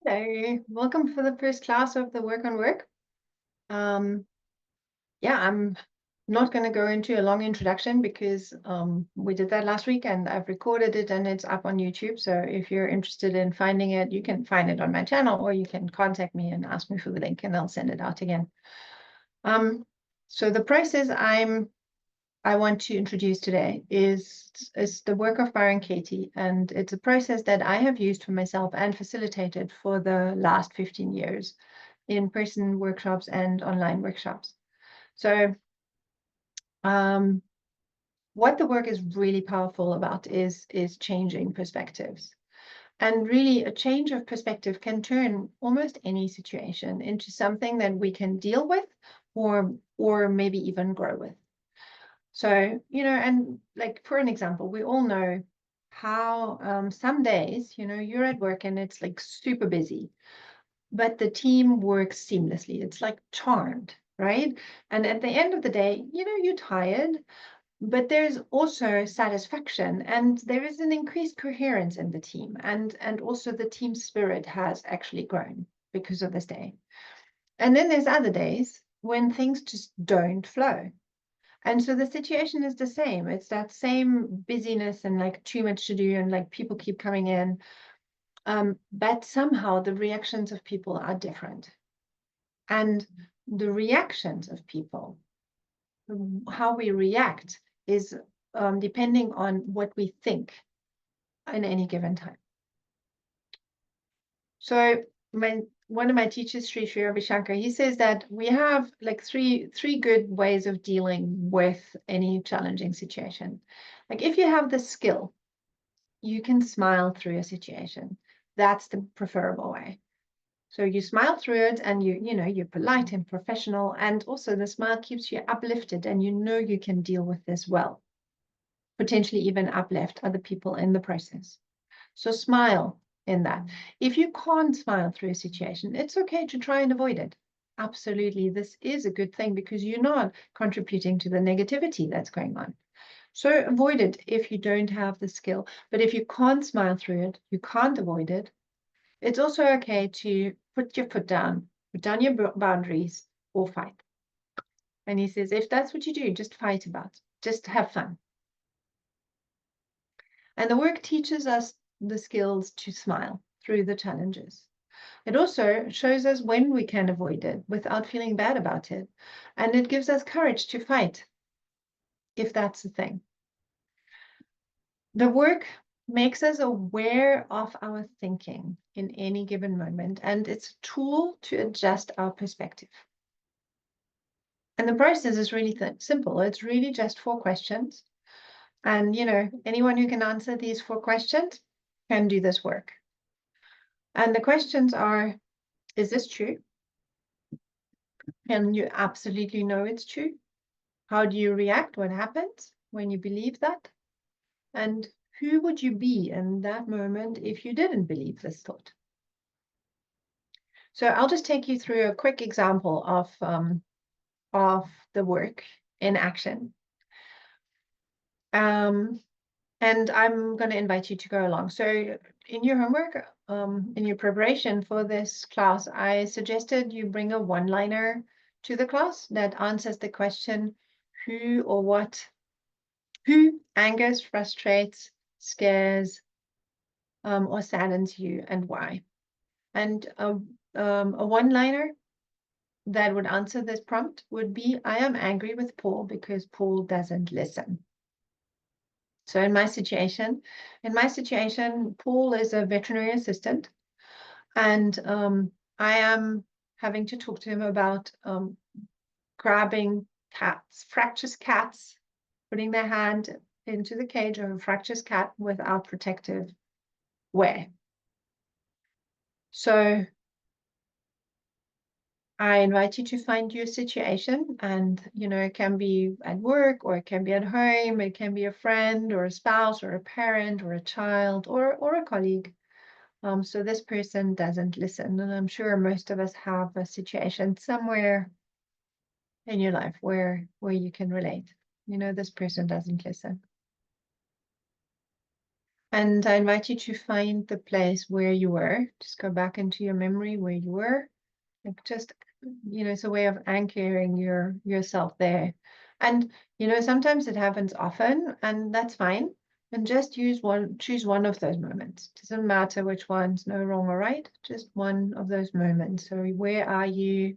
Hello, welcome for the first class of the Work on Work. Um, yeah, I'm not going to go into a long introduction because we did that last week and I've recorded it and it's up on YouTube. So if you're interested in finding it, you can find it on my channel or you can contact me and ask me for the link and I'll send it out again. So the process I want to introduce today is the Work of Byron Katie, and it's a process that I have used for myself and facilitated for the last 15 years in-person workshops and online workshops. So what the work is really powerful about is changing perspectives. And really, a change of perspective can turn almost any situation into something that we can deal with or maybe even grow with. So, and like for an example, we all know how some days, you're at work and it's like super busy, but the team works seamlessly. It's like charmed, right? And at the end of the day, you're tired, but there's also satisfaction and there is an increased coherence in the team. And also the team spirit has actually grown because of this day. And then there's other days when things just don't flow. And so the situation is the same. It's that same busyness and like too much to do and like people keep coming in. But somehow the reactions of people are different. And the reactions of people, how we react is depending on what we think in any given time. So one of my teachers, Sri Ravi Shankar, he says that we have like three good ways of dealing with any challenging situation. Like if you have the skill, you can smile through a situation. That's the preferable way. So you smile through it and you're polite and professional. And also the smile keeps you uplifted and you can deal with this well, potentially even uplift other people in the process. So smile in that. If you can't smile through a situation, it's okay to try and avoid it. Absolutely. This is a good thing because you're not contributing to the negativity that's going on. So avoid it if you don't have the skill. But if you can't smile through it, you can't avoid it. It's also okay to put your foot down, put down your boundaries or fight. And he says, if that's what you do, just fight about, just have fun. And the work teaches us the skills to smile through the challenges. It also shows us when we can avoid it without feeling bad about it. And it gives us courage to fight, if that's the thing. The work makes us aware of our thinking in any given moment, and it's a tool to adjust our perspective. And the process is really simple. It's really just 4 questions. And, anyone who can answer these 4 questions can do this work. And the questions are, is this true? And you absolutely know it's true. How do you react? What happens when you believe that? And who would you be in that moment if you didn't believe this thought? So I'll just take you through a quick example of the work in action. And I'm going to invite you to go along. So in your homework, in your preparation for this class, I suggested you bring a one-liner to the class that answers the question, who angers, frustrates, scares, or saddens you and why? And a one-liner that would answer this prompt would be, I am angry with Paul because Paul doesn't listen. So in my situation, Paul is a veterinary assistant, and I am having to talk to him about grabbing fractious cats, putting their hand into the cage of a fractious cat without protective wear. So I invite you to find your situation, and it can be at work or it can be at home, it can be a friend or a spouse or a parent or a child or a colleague. So this person doesn't listen, and I'm sure most of us have a situation somewhere in your life where you can relate. This person doesn't listen. And I invite you to find the place where you were. Just go back into your memory where you were. Like just, it's a way of anchoring yourself there. And, sometimes it happens often, and that's fine. And just choose one of those moments. Doesn't matter which one's no wrong or right, just one of those moments. So where are you,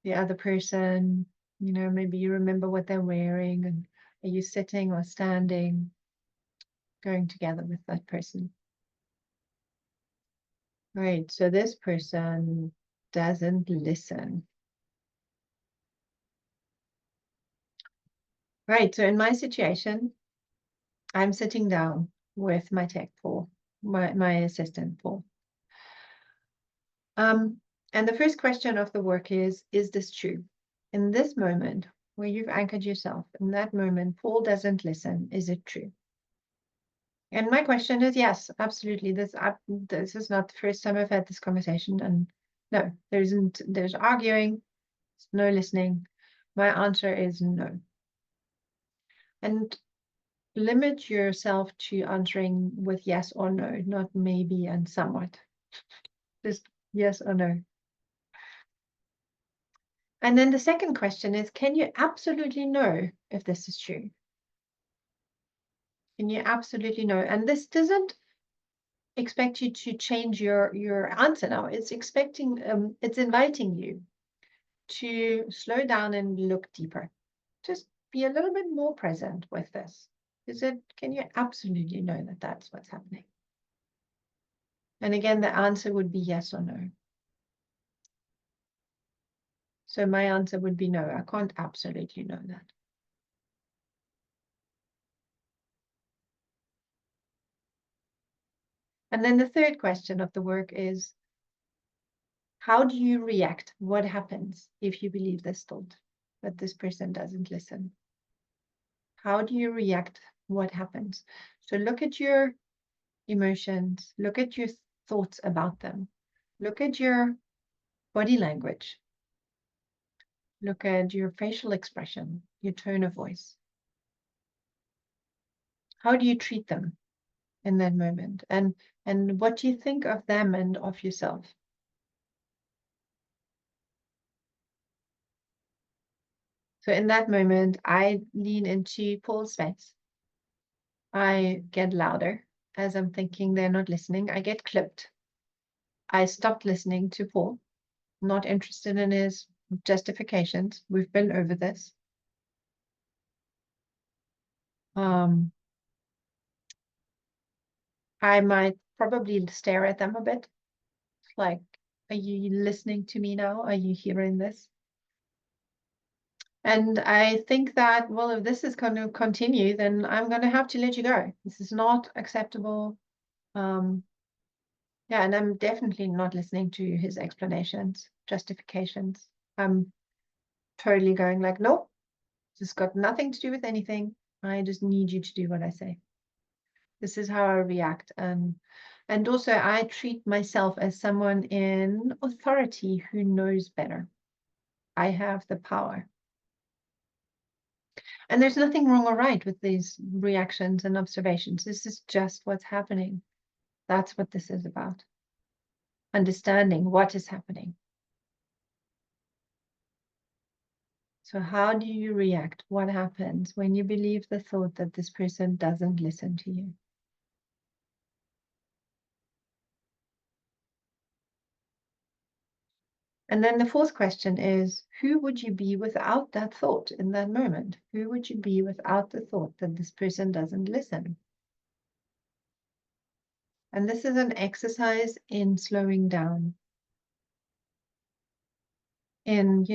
the other person? Maybe you remember what they're wearing, and are you sitting or standing, going together with that person? Right, so this person doesn't listen. Right, so in my situation, I'm sitting down with my tech Paul, my assistant Paul. And the first question of the work is this true? In this moment where you've anchored yourself, in that moment, Paul doesn't listen, is it true? And my question is yes, absolutely. This is not the first time I've had this conversation, and no, there's arguing, there's no listening. My answer is no. And limit yourself to answering with yes or no, not maybe and somewhat. Just yes or no. And then the second question is, can you absolutely know if this is true? Can you absolutely know? And this doesn't expect you to change your answer now. It's it's inviting you to slow down and look deeper. Just be a little bit more present with this. Can you absolutely know that that's what's happening? And again, the answer would be yes or no. So my answer would be no, I can't absolutely know that. And then the third question of the work is, how do you react? What happens if you believe this thought, that this person doesn't listen? How do you react? What happens? So look at your emotions, look at your thoughts about them, look at your body language, look at your facial expression, your tone of voice. How do you treat them in that moment? And what do you think of them and of yourself? So in that moment, I lean into Paul's space. I get louder as I'm thinking they're not listening. I get clipped. I stopped listening to Paul, not interested in his justifications. We've been over this. I might probably stare at them a bit. Like, are you listening to me now? Are you hearing this? And I think that, well, if this is going to continue, then I'm going to have to let you go. This is not acceptable. Yeah, and I'm definitely not listening to his explanations, justifications. I'm totally going like, nope, this has got nothing to do with anything. I just need you to do what I say. This is how I react. And also I treat myself as someone in authority who knows better. I have the power. And there's nothing wrong or right with these reactions and observations. This is just what's happening. That's what this is about. Understanding what is happening. So how do you react? What happens when you believe the thought that this person doesn't listen to you? And then the fourth question is, who would you be without that thought in that moment? Who would you be without the thought that this person doesn't listen? And this is an exercise in slowing down, in,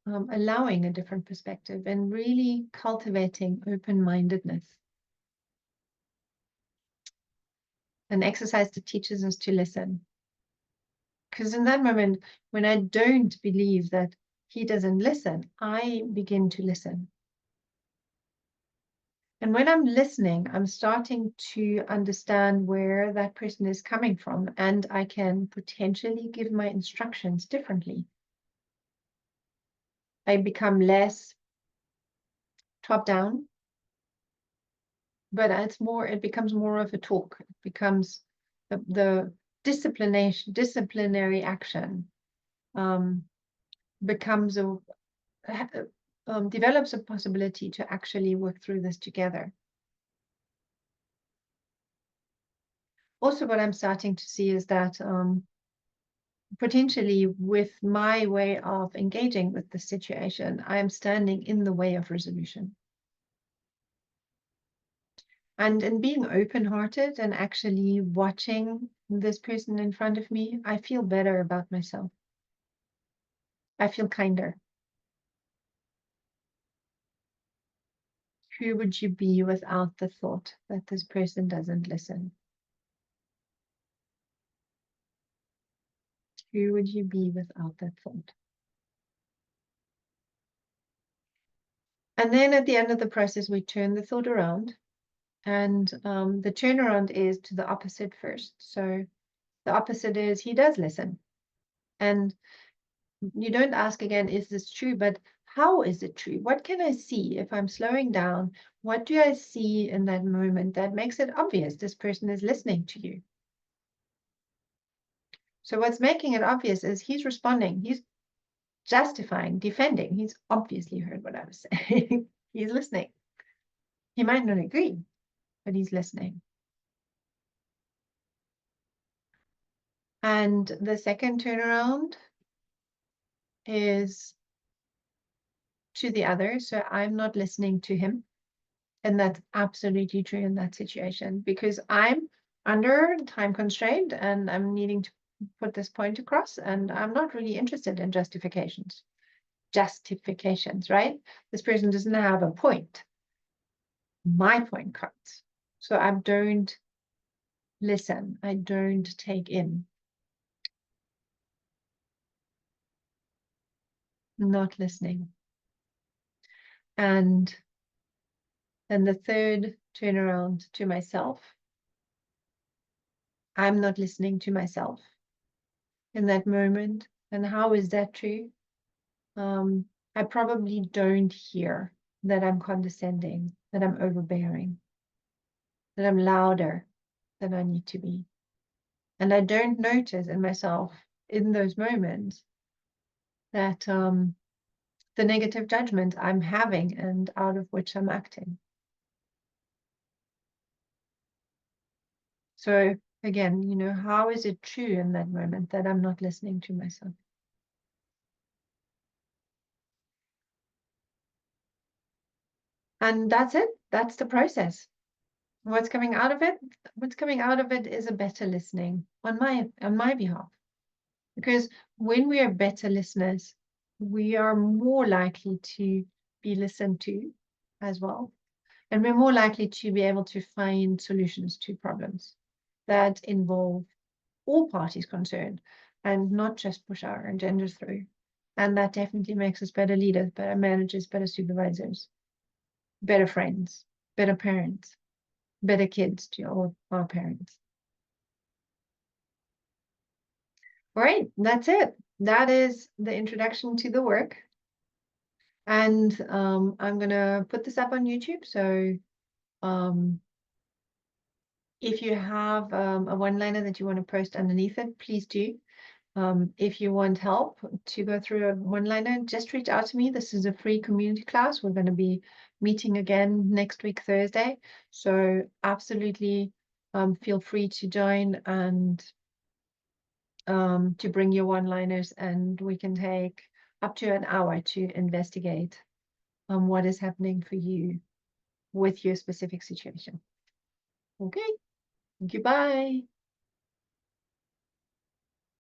allowing a different perspective and really cultivating open-mindedness. An exercise that teaches us to listen. Because in that moment, when I don't believe that he doesn't listen, I begin to listen. And when I'm listening, I'm starting to understand where that person is coming from, and I can potentially give my instructions differently. I become less top down, but it becomes more of a talk. It becomes the disciplinary action becomes develops a possibility to actually work through this together. Also, what I'm starting to see is that potentially with my way of engaging with the situation, I am standing in the way of resolution. And in being open-hearted and actually watching this person in front of me, I feel better about myself. I feel kinder. Who would you be without the thought that this person doesn't listen? Who would you be without that thought? And then at the end of the process, we turn the thought around. And the turnaround is to the opposite first. So the opposite is he does listen. And you don't ask again, is this true? But how is it true? What can I see if I'm slowing down? What do I see in that moment that makes it obvious this person is listening to you? So what's making it obvious is he's responding. He's justifying, defending. He's obviously heard what I was saying. He's listening. He might not agree, but he's listening. And the second turnaround is to the other. So I'm not listening to him. And that's absolutely true in that situation because I'm under time constraint and I'm needing to put this point across and I'm not really interested in justifications, right? This person doesn't have a point. My point counts. So I don't listen. I don't take in. Not listening. And then the third turnaround to myself. I'm not listening to myself in that moment. And how is that true? I probably don't hear that I'm condescending, that I'm overbearing, that I'm louder than I need to be. And I don't notice in myself in those moments that the negative judgment I'm having and out of which I'm acting. So again, how is it true in that moment that I'm not listening to myself? And that's it. That's the process. What's coming out of it? What's coming out of it is a better listening on my behalf. Because when we are better listeners, we are more likely to be listened to as well. And we're more likely to be able to find solutions to problems that involve all parties concerned and not just push our agendas through. And that definitely makes us better leaders, better managers, better supervisors, better friends, better parents, better kids to all our parents. All right, that's it. That is the introduction to the work. And I'm going to put this up on YouTube. So if you have a one-liner that you want to post underneath it, please do. If you want help to go through a one-liner, just reach out to me. This is a free community class. We're going to be meeting again next week, Thursday. So absolutely feel free to join and to bring your one-liners, and we can take up to an hour to investigate what is happening for you with your specific situation. Okay, goodbye.